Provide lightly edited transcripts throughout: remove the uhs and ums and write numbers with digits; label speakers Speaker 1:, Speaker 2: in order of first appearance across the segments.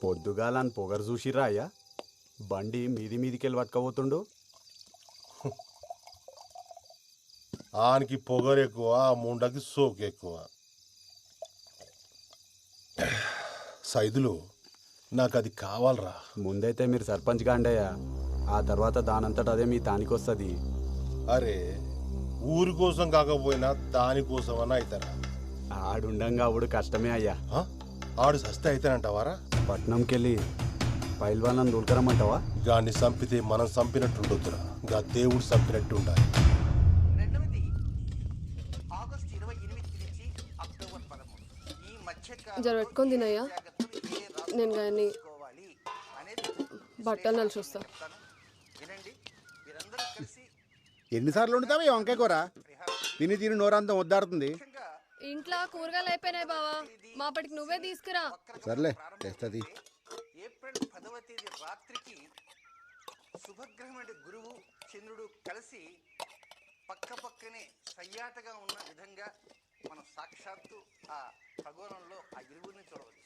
Speaker 1: పొద్దుగాలని పొగరు చూసిరా అయ్యా? బండి మీదికెళ్ళి పట్టుకపోతుండు.
Speaker 2: ఆనికి పొగరు ఎక్కువ, ముండకి సోకు ఎక్కువ. సైదులు నాకు అది కావాలరా.
Speaker 1: ముందైతే మీరు సర్పంచ్ గాండయ్యా, ఆ తర్వాత దానంతట అదే మీ తానికొస్తుంది.
Speaker 2: అరే ఊరి కోసం కాకపోయినా దానికోసం అన్న అవుతారా?
Speaker 1: ఆడుండంగా ఆవిడు కష్టమే అయ్యా.
Speaker 2: ఆడు సస్తే అయితేనంటావారా?
Speaker 1: పట్నంకెళ్ళి పైల్వాళ్ళని దూల్కరమ్మంటావా?
Speaker 2: గాన్ని చంపితే మనం చంపినట్టుండొద్దురా, గా దేవుడు చంపినట్టు ఉండాలి.
Speaker 3: జర పెట్టుకొని తినయ్యా, నేను కానీ బట్టలు నలిసి వస్తా.
Speaker 4: ఎన్నిసార్లు వండుతావా ఈ వంకాయ కూర? తిని తిని నోరంతా వద్దాడుతుంది.
Speaker 3: ఇంట్లో కూరగాయలు అయిపోయినాయి బావా, మాపటికి నువ్వే తీసుకురా.
Speaker 4: సర్లే తెస్తుంది.
Speaker 5: ఏప్రిల్ 10వ తేదీ రాత్రికి శుభగ్రహమైన గురువు చంద్రుడు కలిసి పక్కనే సయ్యాటగా ఉన్న విధంగా మనం సాక్షాత్తు ఆ ఖగోళంలో ఆ ఇరువురిని చూడవచ్చు.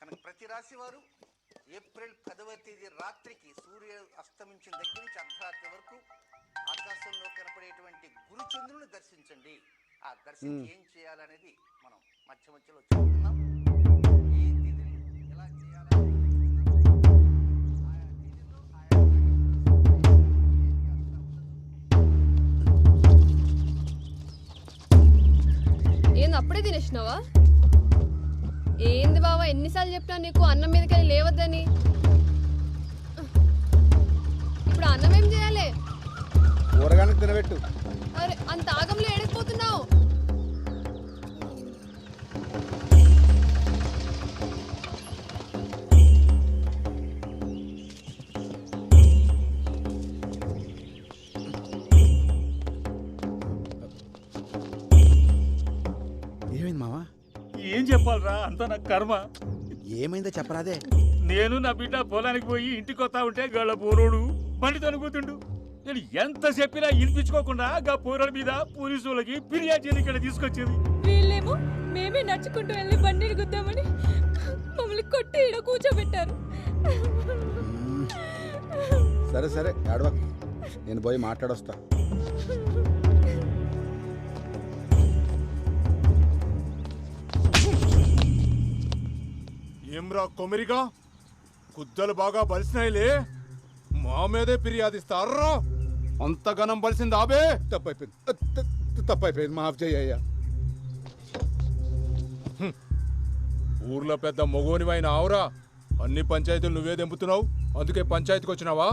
Speaker 5: కనుక ప్రతి రాశి వారు ఏప్రిల్ 10వ తేదీ రాత్రికి సూర్య అస్తమించిన దగ్గర నుంచి అర్ధరాత్రి వరకు ఆకాశంలో కనపడేటువంటి గురుచంద్రుని దర్శించండి. ఆ దర్శించి ఏం చేయాలనేది మనం మధ్యలో చూస్తున్నాం. ఏ తేదీలో ఎలా చేయాలని
Speaker 3: ఏంది అప్పుడే తినేసినావా? ఏంది బావా, ఎన్నిసార్లు చెప్పినా నీకు అన్నం మీదకెళ్ళి లేవద్దని. ఇప్పుడు అన్నం ఏం చేయాలి?
Speaker 4: కూరగాయలకు తినబెట్టు.
Speaker 3: అరే అంత ఆగంలో ఏడిపోతున్నావు.
Speaker 4: ఏమైంది మావా?
Speaker 6: ఏం చెప్పాలరా, అంత నా కర్మ.
Speaker 4: ఏమైందో చెప్పరాదే.
Speaker 6: నేను నా బిడ్డ పొలానికి పోయి ఇంటికి వస్తా ఉంటే గళ్ళ పోరోడు బండి తనుకుతుండు. నేను ఎంత చెప్పినా వినిపించుకోకుండా గా పోరాడు మీద పోలీసులకి ఫిర్యాదు చేయడానికి తీసుకొచ్చింది.
Speaker 7: వీళ్ళేమో మేమే నడుచుకుంటూ వెళ్ళి బండిని గుద్దామని మమ్మల్ని కొట్టి ఈడ కూర్చోబెట్టారు.
Speaker 4: సరే సరే ఏడవ, నేను పోయి మాట్లాడొస్తా.
Speaker 2: ఏమ్రా కొమిరిగా, కుద్దలు బాగా బలిసినాయిలే, మా మీదే ఫిర్యాదిస్తారా? అంత గనం బలిసింది ఆబే.
Speaker 4: తప్పైపోయింది, మాఫ్ చెయ్యయ్యా.
Speaker 2: ఊర్లో పెద్ద మొగోనివైన ఆవురా, అన్ని పంచాయతీలు నువ్వే దెంపుతున్నావు, అందుకే పంచాయతీకి వచ్చినావా?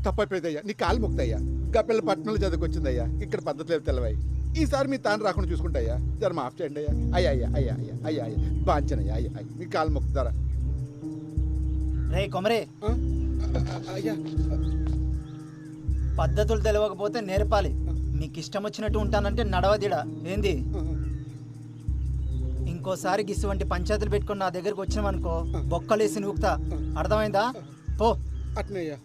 Speaker 4: తప్పైపోయిందయ్యా, నీ కాలు ముక్తయ్యా. గప్పిల్ల పట్టణంలో చదువుకొచ్చిందయ్యా, ఇక్కడ పద్ధతులు తెలవాయి. ఈసారి మీ తాను రాకుండా చూసుకుంటాయ్యా, జర మాఫ్ చేయండి అయ్యా. అయ్యా అయ్యా అయ్యా అయ్యా అయ్యా అయ్యా బాంచనయ్యా, అయ్యా అయ్యా మీ కాలు మొక్కుతారా?
Speaker 8: రే కొమరే,
Speaker 4: అయ్యా
Speaker 8: పద్ధతులు తెలియకపోతే నేర్పాలి. నీకు ఇష్టం వచ్చినట్టు ఉంటానంటే నడవదిడా ఏంది? ఇంకోసారి గిసువంటి పంచాయతీలు పెట్టుకుని నా దగ్గరకు వచ్చినావనుకో బొక్కలేసి నూకుతా, అర్థమైందా? పో.
Speaker 4: అట్నయ్యా.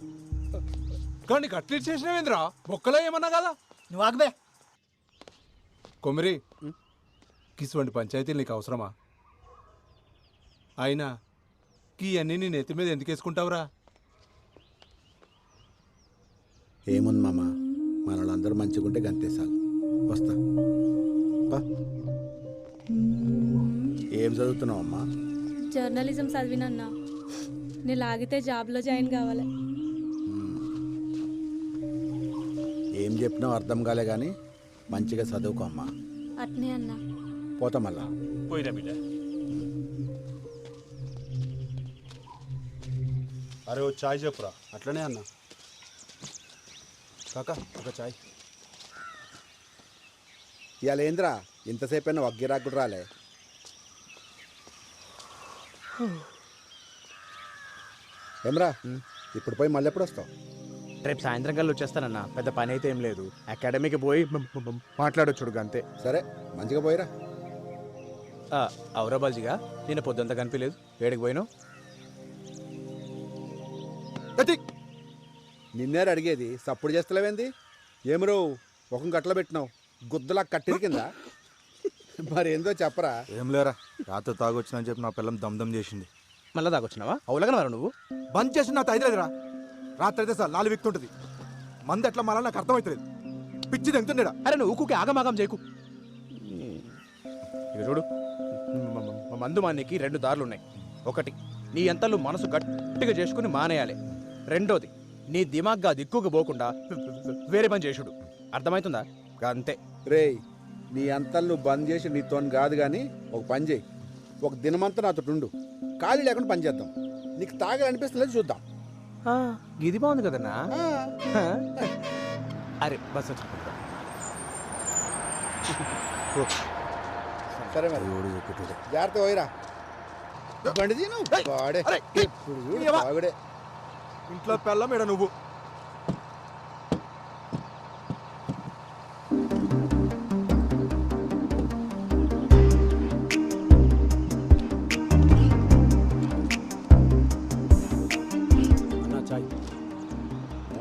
Speaker 2: కానీ కట్లీ చేసినవేంద్రా, బొక్కలో ఏమన్నా కదా?
Speaker 8: నువ్వు ఆగబే.
Speaker 2: కొమిరి, కిసువంటి పంచాయతీలు నీకు అవసరమా? అయినా కీ అన్నీ నీ నెత్తి మీద ఎందుకు వేసుకుంటావురా?
Speaker 4: ఏముంది మామ, మన వాళ్ళందరూ మంచిగుంటే గంతేసాలు. వస్తా. ఏం చదువుతున్నావు అమ్మా?
Speaker 7: జర్నలిజం చదివినన్నా, నేను లాగితే జాబ్లో జాయిన్ కావాలి.
Speaker 4: ఏం చెప్పినావు అర్థం కాలే కానీ మంచిగా చదువుకో అమ్మా.
Speaker 7: అట్నే అన్నా.
Speaker 4: పోతా మళ్ళా.
Speaker 6: పోయినా బిడ్డ.
Speaker 2: అరే ఓ చాయ్ చెప్పురా.
Speaker 1: అట్లనే అన్న. కాకా ఒక చాయ్.
Speaker 4: ఇవాళ ఏంద్రా ఇంతసేపు అయినా వగ్గిరాకుడు రాలే? ఏమ్రా ఇప్పుడు పోయి మళ్ళీ ఎప్పుడు వస్తావు?
Speaker 9: రేపు సాయంత్రం కల్లా వచ్చేస్తానన్నా, పెద్ద పని అయితే ఏం లేదు. అకాడమీకి పోయి మాట్లాడొచ్చుడు అంతే.
Speaker 4: సరే మంచిగా పోయిరా.
Speaker 9: అవురా బాల్జీగా, నేను పొద్దుంతా కనిపించలేదు, వేడికి పోయినావు?
Speaker 4: నిన్నేరు అడిగేది, సప్పుడు చేస్తలేవేంది? ఏమరో ఒక గట్ల పెట్టినావు, గుద్దలా కట్టిరి కింద. మరి ఏందో చెప్పరా?
Speaker 10: ఏం లేరా, రాత్రి తాగొచ్చినని చెప్పి నా పిల్లం దమ్దం చేసింది.
Speaker 9: మళ్ళీ దాకొచ్చినావా అవులగా నువ్వు
Speaker 10: బంద్ చేసి నాకు ఐదులేదురా. రాత్రి అయితే సార్ 4 వ్యక్తి మంది ఎట్లా మాలా నాకు అర్థమవుతలేదు. పిచ్చి తెంగుతుండేడా.
Speaker 9: అరే నువ్వు ఊకుకి ఆగమాగం చేయకు. ఇక చూడు, మందు మానేకి 2 దారులు ఉన్నాయి. ఒకటి, నీ ఎంతలు మనసు గట్టిగా చేసుకుని మానేయాలి. రెండోది, నీ దిమాగ్గా దిక్కుకు పోకుండా వేరే పని చేసుడు. అర్థమవుతుందా? అంతే.
Speaker 4: రేయ్, నీ అంతలు నువ్వు బంద్ చేసి నీతో కాదు కానీ ఒక పని చేయి. ఒక దినమంతా నాతో ఉండు, ఖాళీ లేకుండా పని చేద్దాం. నీకు తాగాలనిపిస్తుంది చూద్దాం.
Speaker 9: ఇది బాగుంది కదన్నా. అరే బస్ వచ్చి
Speaker 4: సరే మరి జాగ్రత్త పోయిరా. బండి తీను వాడే ఇప్పుడు చూడు తాగుడే.
Speaker 10: ఇంట్లో పెళ్ళం ఈడ నువ్వు.
Speaker 1: అన్నా చాయ్.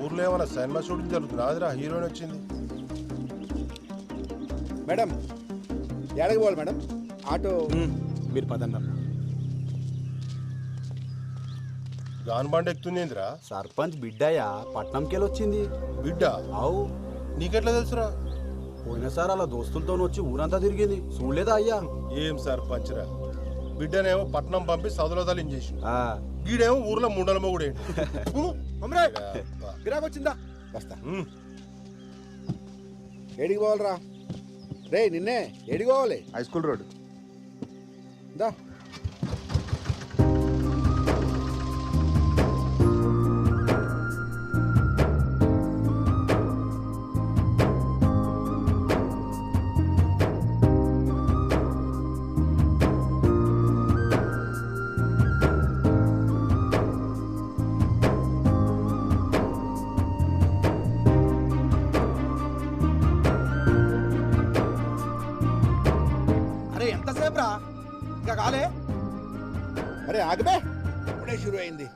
Speaker 11: ఊర్లో ఏమైనా సినిమా షూటింగ్ జరుగుతుంది. రాదురా, హీరోయిన్ వచ్చింది.
Speaker 4: మేడం ఎక్కడికి పోవాలి మేడం? ఆటో
Speaker 9: మీరు పదన్నా.
Speaker 11: గాన్ బండి ఎక్కుతుంది ఏందిరా?
Speaker 1: సర్పంచ్ బిడ్డయ్యా పట్నంకెళ్ళి వచ్చింది.
Speaker 11: బిడ్డ?
Speaker 1: అవు.
Speaker 11: నీకెట్లా తెలుసురా?
Speaker 1: పోయినసారి అలా దోస్తులతో వచ్చి ఊరంతా తిరిగింది, చూడలేదా అయ్యా?
Speaker 11: ఏం సర్పంచ్రా, బిడ్డనేమో పట్నం పంపి సదులో తలించేసి, గీడేమో ఊర్లో ముండల మొగుడే.
Speaker 4: గిరాకొచ్చిందా? వస్తా. ఏడికి పోవాలరా? రే నిన్నే ఏడికి పోవాలి?
Speaker 10: హై స్కూల్ రోడ్
Speaker 4: దా.
Speaker 10: అరే ఎంతసేపు రా, ఇంకా కాలే.
Speaker 4: అరే ఆగబే, ఇప్పుడే షురు అయింది.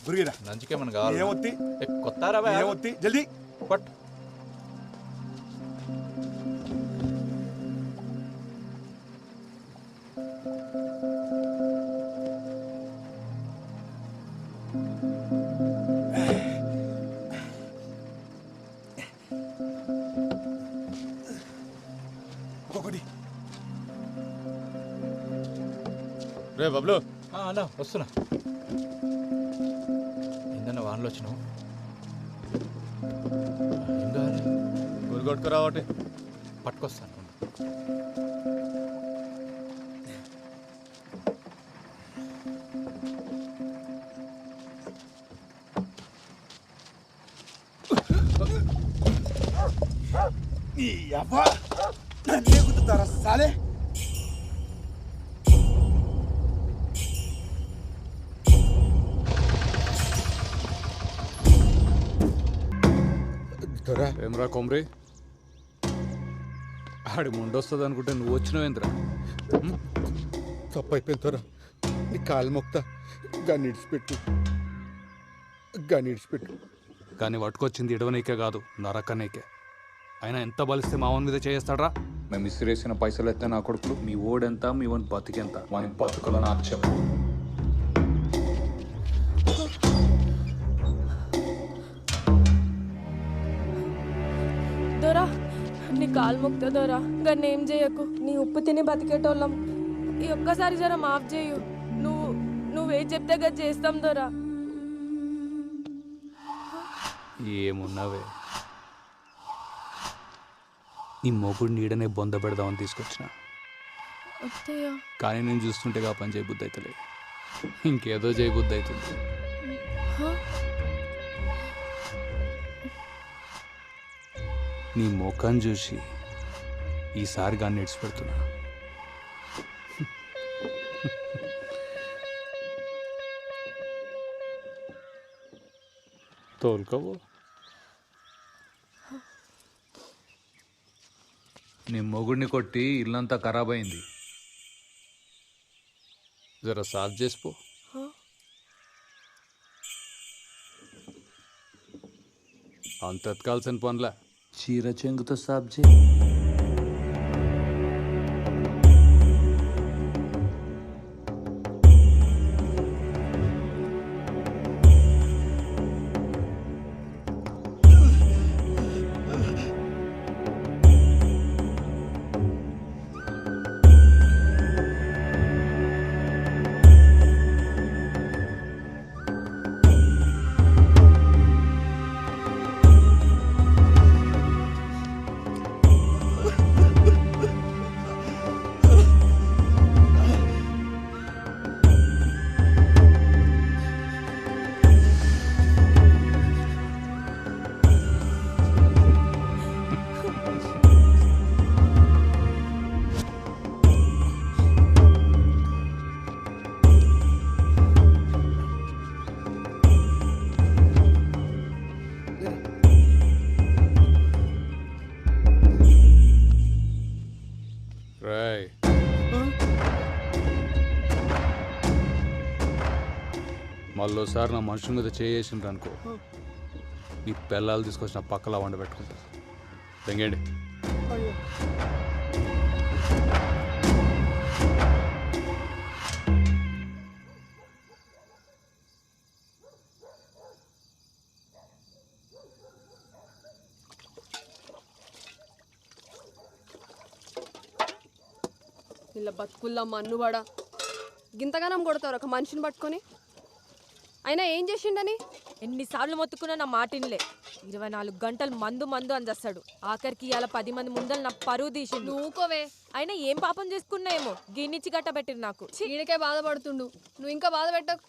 Speaker 10: గురిగిరా
Speaker 2: నంచుకేమన్నా కావాలి?
Speaker 10: ఏమొత్తి
Speaker 2: కొత్తారా
Speaker 10: ఏమొత్తి జల్దీ
Speaker 2: పట్.
Speaker 10: ఒక్కొక్కటి.
Speaker 2: రే బబ్లు. అన్నా వస్తున్నా. ఏందన్నా వానలో వచ్చినావు? ఏం కావాలి? గురిగొట్టుకురా ఒకటి పట్టుకొస్తాను.
Speaker 10: ఈ అబ్బా నన్నే గుద్దుతారా సాలే.
Speaker 2: ఏమ్రా కొమ్రి, ఆడి ముండొస్తుంది అనుకుంటే నువ్వు వచ్చినావేంద్రా?
Speaker 4: తప్పు అయిపోయింది తోరా, నీ కాలు మొక్తా. గన్ని ఇడిచిపెట్టు, గన్ని ఇడిచిపెట్టు.
Speaker 2: కానీ పట్టుకొచ్చింది ఇడవనీకే కాదు, నరకనీకే. అయినా ఎంత బలిస్తే మావన్ మీద చేస్తాడ్రా?
Speaker 12: మేము ఇసిరేసిన పైసలు ఎత్తే నా కొడుకులు, మీ ఓడెంత మీ వన్ బతికెంత, వాని బతుకులో నాకు చెప్పు.
Speaker 7: దొరా నీ కాలు మొక్తా దొరా, గన్నేం ఏం చేయకు. నీ ఉప్పు తిని బతికేటోళ్ళం. ఈ ఒక్కసారి జర మాఫ్ చేయు. నువ్వేం చెప్తే గది చేస్తాం దొరా.
Speaker 2: ఏమున్నావే, నీ మొగుడు నీడనే బొంద పెడదామని తీసుకొచ్చిన. కానీ నేను చూస్తుంటేగా పని చేయబుద్ధి అవుతలే, ఇంకేదో చేయబుద్ధి అవుతుంది. నీ ముఖం చూసి ఈసారి గాన్ని ఇడిచిపెడుతున్నా. తోలుకోవు. నీ మొగుడిని కొట్టి ఇల్లంతా ఖరాబ్ అయింది, జర సాఫ్ చేసిపో. అంత ఎత్తుకాల్సిన పనులే,
Speaker 12: చీర చెంగుతో సాబ్జే. మళ్ళోసారి నా మనుషుల మీద చేసిండ్రు అనుకో, నీ పిల్లలు తీసుకొచ్చిన పక్కలా వండబెట్టుకుంటా. తెంగండి.
Speaker 3: ఇలా బతుకుల్లా మన్నువాడా గింతగానం కొడతారు ఒక మనిషిని పట్టుకొని. అయినా ఏం చేసిండని?
Speaker 7: ఎన్నిసార్లు మొత్తుకున్నా నా మాటిన్లే. 24 గంటలు మందు మందు అందేస్తాడు. ఆఖరికి ఇవాళ 10 మంది ముందలు నా పరువు తీసిండు.
Speaker 3: నువ్వుకోవే.
Speaker 7: అయినా ఏం పాపం చేసుకున్నాయేమో గిన్నిచ్చి గట్టబెట్టిరు నాకు.
Speaker 3: ఈడకే బాధపడుతుండు, నువ్వు ఇంకా బాధ పెట్టకు.